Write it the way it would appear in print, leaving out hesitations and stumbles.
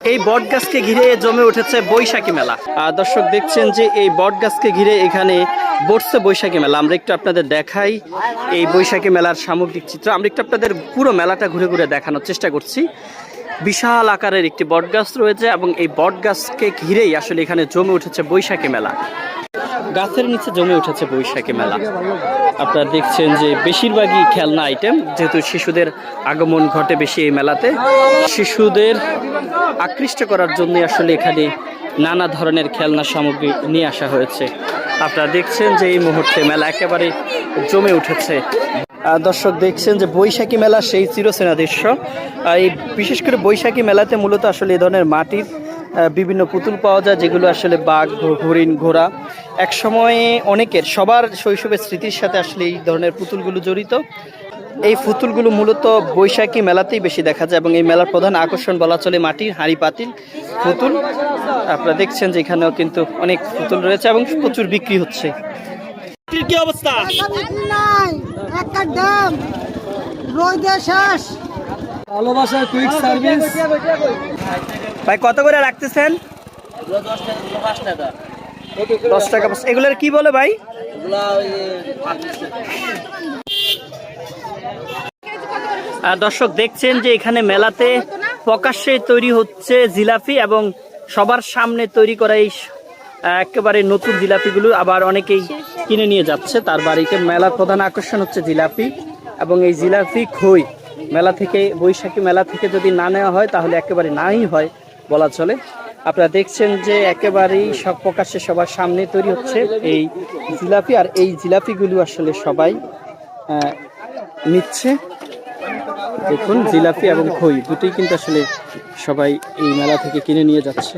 এই বট গাছকে ঘিরে জমে উঠেছে বৈশাখী মেলা। দর্শক দেখছেন যে এই বট গাছকে ঘিরে এখানে বসছে বৈশাখী মেলা। আমরা একটু আপনাদের দেখাই এই বৈশাখী মেলার সামগ্রিক চিত্র। আমরা একটু আপনাদের পুরো মেলাটা ঘুরে ঘুরে দেখানোর চেষ্টা করছি। বিশাল আকারের একটি বট গাছ রয়েছে এবং এই বট গাছকে ঘিরেই আসলে এখানে জমে উঠেছে বৈশাখী মেলা। গাছের নিচে জমে উঠেছে বৈশাখী মেলা। আপনারা দেখছেন যে বেশিরভাগই খেলনা আইটেম, যেহেতু শিশুদের আগমন ঘটে বেশি এই মেলাতে। শিশুদের আকৃষ্ট করার জন্য আসলে এখানে নানা ধরনের খেলনা সামগ্রী নিয়ে আসা হয়েছে। আপনারা দেখছেন যে এই মুহূর্তে মেলা একেবারে জমে উঠেছে। দর্শক দেখছেন যে বৈশাখী মেলা সেই চিরচেনা দৃশ্য। এই বিশেষ করে বৈশাখী মেলাতে মূলত আসলে এই ধরনের মাটির বিভিন্ন পুতুল পাওয়া যায়, যেগুলো আসলে বাঘ, হরিণ, ঘোড়া এক সময়ে অনেকের সবার শৈশবের স্মৃতির সাথে আসলে এই ধরনের পুতুলগুলো জড়িত। এই পুতুলগুলো মূলত বৈশাখী মেলাতেই বেশি দেখা যায় এবং এই মেলার প্রধান আকর্ষণ বলা চলে মাটির হাঁড়ি পাতিল পুতুল। আপনারা দেখছেন যে এখানেও কিন্তু অনেক পুতুল রয়েছে এবং প্রচুর বিক্রি হচ্ছে। কি অবস্থা? ভালোবাসার কুইক সার্ভিস ভাই কত করে রাখতেছেন? 10 টাকা। এগুলোর কি বলে ভাই? দর্শক দেখছেন যে এখানে মেলাতে প্রকাশ্যে তৈরি হচ্ছে জিলাপি এবং সবার সামনে তৈরি করা এই একেবারে নতুন জিলাপিগুলো আবার অনেকেই কিনে নিয়ে যাচ্ছে তার বাড়িতে। মেলার প্রধান আকর্ষণ হচ্ছে জিলাপি এবং এই জিলাপি খই মেলা থেকে, বৈশাখী মেলা থেকে যদি না নেওয়া হয় তাহলে একেবারে নাই হয় বলা চলে। আপনারা দেখছেন যে একেবারেই সব প্রকাশ্যে সবার সামনে তৈরি হচ্ছে এই জিলাপি, আর এই জিলাপিগুলো আসলে সবাই নিচ্ছে। দেখুন জিলাপি এবং খই দুটোই কিন্তু আসলে সবাই এই মেলা থেকে কিনে নিয়ে যাচ্ছে।